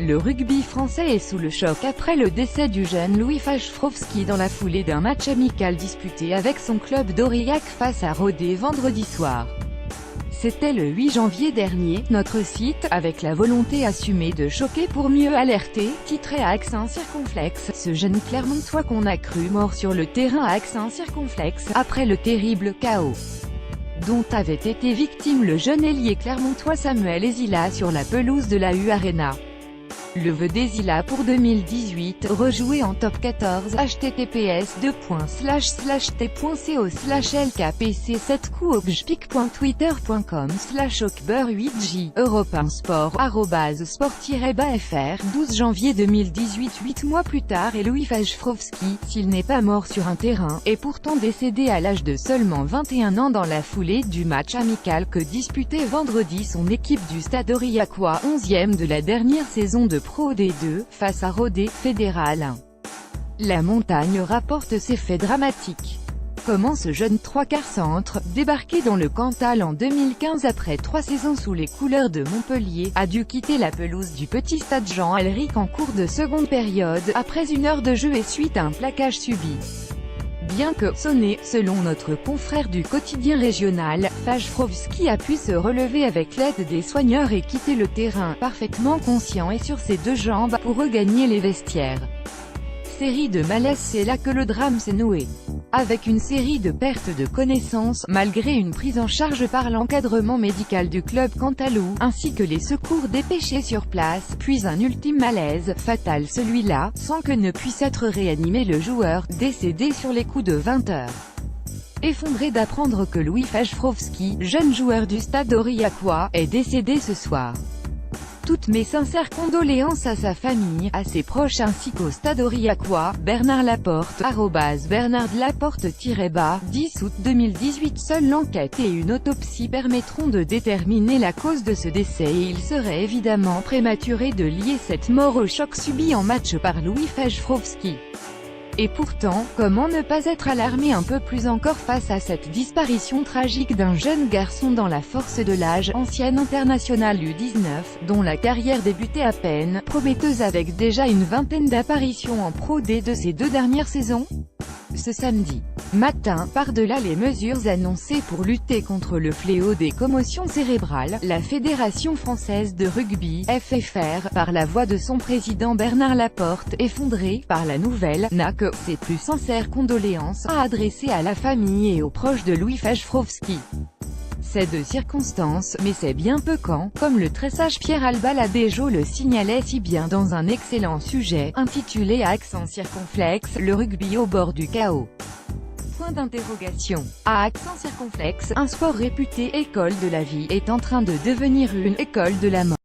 Le rugby français est sous le choc après le décès du jeune Louis Fajfrovski dans la foulée d'un match amical disputé avec son club d'Aurillac face à Rodez vendredi soir. C'était le 8 janvier dernier, notre site, avec la volonté assumée de choquer pour mieux alerter, titrait à accent circonflexe, ce jeune Clermontois qu'on a cru mort sur le terrain à accent circonflexe, après le terrible chaos dont avait été victime le jeune ailier clermontois Samuel Ezila sur la pelouse de la U Arena. Le vœu d'Ezila pour 2018, rejoué en top 14, https://t.co/lkpc7couobjpic.twitter.com/ocber8j, Europe 1 Sport, @sport-fr, 12 janvier 2018. 8 mois plus tard, et Louis Fajfrovski, s'il n'est pas mort sur un terrain, est pourtant décédé à l'âge de seulement 21 ans dans la foulée du match amical que disputait vendredi son équipe du Stade Aurillacois, 11e de la dernière saison de Pro D2, face à Rodez, Fédéral 1. La Montagne rapporte ces faits dramatiques. Comment ce jeune trois-quarts centre, débarqué dans le Cantal en 2015 après 3 saisons sous les couleurs de Montpellier, a dû quitter la pelouse du petit stade Jean Alric en cours de seconde période, après 1 heure de jeu et suite à un plaquage subi. Bien que sonné, selon notre confrère du quotidien régional, Fajfrovski a pu se relever avec l'aide des soigneurs et quitter le terrain, parfaitement conscient et sur ses 2 jambes, pour regagner les vestiaires. Série de malaise. C'est là que le drame s'est noué. Avec une série de pertes de connaissance, malgré une prise en charge par l'encadrement médical du club cantalou, ainsi que les secours dépêchés sur place, puis un ultime malaise, fatal celui-là, sans que ne puisse être réanimé le joueur, décédé sur les coups de 20 h. Effondré d'apprendre que Louis Fajfrovski, jeune joueur du Stade Aurillacois, est décédé ce soir. Toutes mes sincères condoléances à sa famille, à ses proches ainsi qu'au Stade Aurillacois. Bernard Laporte, @BernardLaporte-, 10 août 2018. Seule l'enquête et une autopsie permettront de déterminer la cause de ce décès et il serait évidemment prématuré de lier cette mort au choc subi en match par Louis Fajfrovski. Et pourtant, comment ne pas être alarmé un peu plus encore face à cette disparition tragique d'un jeune garçon dans la force de l'âge, ancien international U19, dont la carrière débutait à peine, prometteuse avec déjà une vingtaine d'apparitions en Pro D de ces 2 dernières saisons. Ce samedi matin, par-delà les mesures annoncées pour lutter contre le fléau des commotions cérébrales, la Fédération française de rugby, FFR, par la voix de son président Bernard Laporte, effondré par la nouvelle, n'a que ses plus sincères condoléances à adresser à la famille et aux proches de Louis Fajfrovski. C'est de circonstance, mais c'est bien peu quand, comme le très sage Pierre Albaladejo le signalait si bien dans un excellent sujet, intitulé à accent circonflexe, le rugby au bord du chaos. Point d'interrogation. À accent circonflexe, un sport réputé école de la vie est en train de devenir une école de la mort.